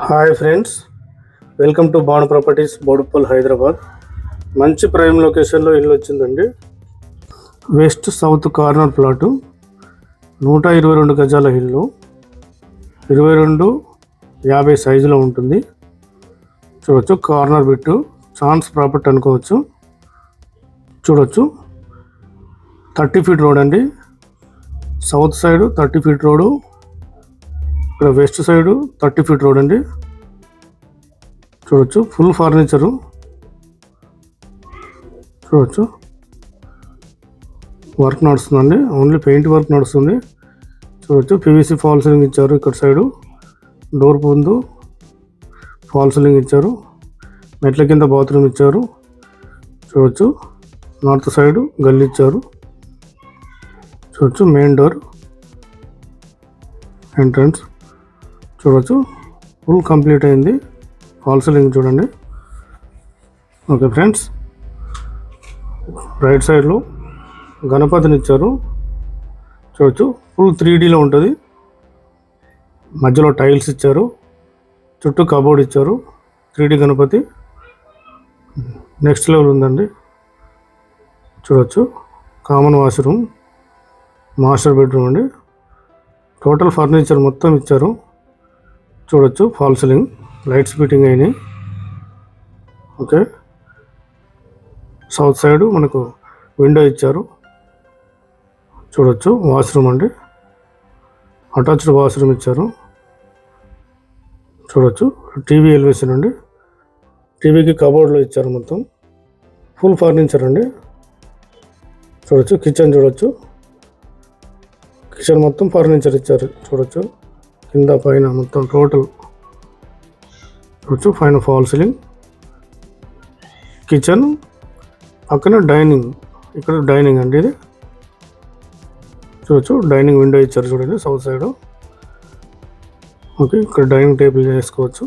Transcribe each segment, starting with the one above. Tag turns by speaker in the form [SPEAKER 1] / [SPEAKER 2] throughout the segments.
[SPEAKER 1] Hi friends, welcome to బాణ properties Boduppal Hyderabad. మంచి prime లొకేషన్లో ఇల్లు వచ్చిందండి. వెస్ట్ సౌత్ కార్నర్ ప్లాటు, 122 గజాల ఇల్లు, 22-50 సైజులో ఉంటుంది. చూడొచ్చు, కార్నర్ బిట్టు, ఛాన్స్ ప్రాపర్టీ అనుకోవచ్చు. చూడొచ్చు, 30 ఫీట్ రోడ్ అండి. సౌత్ సైడ్ 30 ఫీట్ రోడ్, ఇక్కడ వెస్ట్ సైడ్ 30 ఫీట్ రోడ్ అండి. చూడొచ్చు, ఫుల్ ఫర్నిచరు. చూడొచ్చు, వర్క్ నడుస్తుందండి, ఓన్లీ పెయింట్ వర్క్ నడుస్తుంది. చూడొచ్చు, పీవీసీ ఫాల్ సీలింగ్ ఇచ్చారు. ఇక్కడ సైడు డోర్ ముందు ఫాల్ సీలింగ్ ఇచ్చారు. మెట్ల కింద బాత్రూమ్ ఇచ్చారు. చూడొచ్చు, నార్త్ సైడ్ గల్లి ఇచ్చారు. చూడొచ్చు, మెయిన్ డోర్ ఎంట్రన్స్. చూడొచ్చు, ఫుల్ కంప్లీట్ అయింది. ఫాల్ సీలింగ్ చూడండి. ఓకే ఫ్రెండ్స్, రైట్ సైడ్లో గణపతిని ఇచ్చారు. చూడొచ్చు, ఫుల్ 3Dలో ఉంటుంది. మధ్యలో టైల్స్ ఇచ్చారు, చుట్టూ కబోర్డ్ ఇచ్చారు. 3D గణపతి నెక్స్ట్ లెవెల్ ఉందండి. చూడొచ్చు, కామన్ వాష్రూమ్, మాస్టర్ బెడ్రూమ్ అండి. టోటల్ ఫర్నిచర్ మొత్తం ఇచ్చారు. చూడొచ్చు, ఫాల్ సీలింగ్, లైట్స్ ఫిట్టింగ్ అయినాయి. ఓకే, సౌత్ సైడ్ మనకు విండో ఇచ్చారు. చూడొచ్చు, వాష్రూమ్ అండి, అటాచ్డ్ వాష్రూమ్ ఇచ్చారు. చూడొచ్చు, టీవీ ఎలివేషన్ అండి. టీవీకి కబోర్డ్లో ఇచ్చారు. మొత్తం ఫుల్ ఫర్నిచర్ అండి. చూడొచ్చు, కిచెన్ చూడొచ్చు, కిచెన్ మొత్తం ఫర్నిచర్ ఇచ్చారు. చూడొచ్చు, కింద పైన మొత్తం టోటల్. చూడొచ్చు, పైన ఫాల్ సీలింగ్, కిచెన్ పక్కన డైనింగ్. ఇక్కడ డైనింగ్ అండి ఇది. చూడొచ్చు, డైనింగ్ విండో ఇచ్చారు చూడండి, సౌత్ సైడ్. ఓకే, ఇక్కడ డైనింగ్ టేబుల్ చేసుకోవచ్చు.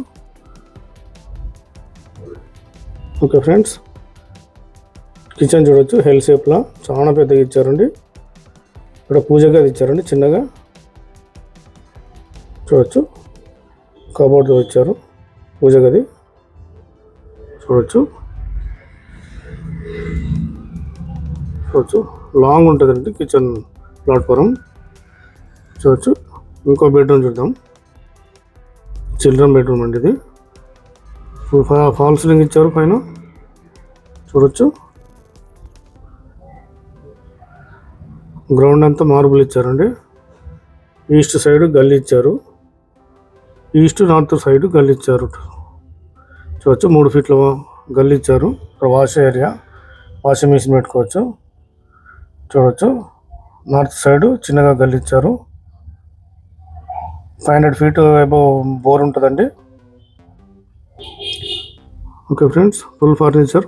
[SPEAKER 1] ఓకే ఫ్రెండ్స్, కిచెన్ చూడొచ్చు, హెల్ షేప్లా చాలా పెద్దగా ఇచ్చారండి. ఇక్కడ పూజ గది ఇచ్చారండి చిన్నగా. చూడొచ్చు, కబోర్డ్లో ఇచ్చారు పూజ గది. చూడొచ్చు, లాంగ్ ఉంటుందండి కిచెన్ ప్లాట్ఫారం. చూడొచ్చు, ఇంకో బెడ్రూమ్ చూద్దాం. చిల్డ్రన్ బెడ్రూమ్ అండి ఇది. ఫాల్ సీలింగ్ ఇచ్చారు పైన. చూడొచ్చు, గ్రౌండ్ అంతా మార్బుల్ ఇచ్చారండి. ఈస్ట్ సైడ్ గల్లీ ఇచ్చారు. ఈస్ట్ నార్త్ సైడ్ గల్లీ ఇచ్చారు. చూడొచ్చు, 3 ఫీట్ల గల్లీ ఇచ్చారు. ఇక్కడ వాష్ ఏరియా, వాషింగ్ మిషన్ పెట్టుకోవచ్చు. చూడొచ్చు, నార్త్ సైడ్ చిన్నగా గల్లీ ఇచ్చారు. 500 ఫీట్ అబౌవ్ బోర్ ఉంటుందండి. Okay friends, full furniture.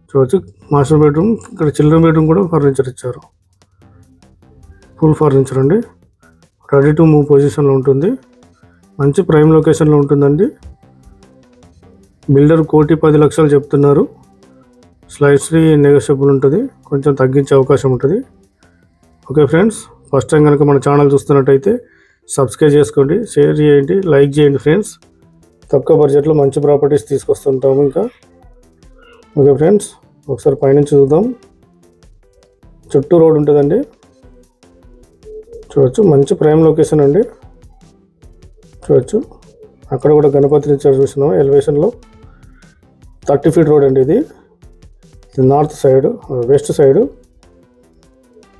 [SPEAKER 1] చూడొచ్చు, మాస్టర్ బెడ్రూమ్, ఇక్కడ చిల్డ్రన్ బెడ్రూమ్ కూడా ఫర్నిచర్ ఇచ్చారు. ఫుల్ ఫర్నిచర్ అండి, రెడీ టు మూవ్ పొజిషన్లో ఉంటుంది. మంచి ప్రైమ్ లొకేషన్లో ఉంటుందండి. బిల్డర్ 1,10,00,000 చెప్తున్నారు. స్లైడ్స్లీ నెగోషియబుల్ ఉంటుంది, కొంచెం తగ్గించే అవకాశం ఉంటుంది. ఓకే ఫ్రెండ్స్, ఫస్ట్ టైం కనుక మన ఛానల్ చూస్తున్నట్టయితే సబ్స్క్రైబ్ చేసుకోండి, షేర్ చేయండి, లైక్ చేయండి ఫ్రెండ్స్. తక్కువ బడ్జెట్లో మంచి ప్రాపర్టీస్ తీసుకొస్తుంటాము ఇంకా. ఓకే ఫ్రెండ్స్, ఒకసారి పైనుంచి చూద్దాం. చుట్టూ రోడ్ ఉంటుందండి. చూడొచ్చు, మంచి ప్రైమ్ లొకేషన్ అండి. చూడొచ్చు, అక్కడ కూడా గణపతిని ఇచ్చారు చూసినాం ఎలివేషన్లో. 30 ఫీట్ రోడ్ అండి ఇది. నార్త్ సైడ్, వెస్ట్ సైడ్,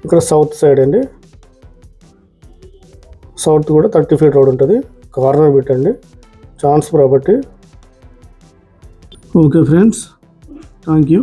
[SPEAKER 1] ఇక్కడ సౌత్ సైడ్ అండి. సౌత్ కూడా 30 ఫీట్ రోడ్ ఉంటుంది. కార్నర్ బిట్ అండి, chance property. Okay friends, thank you.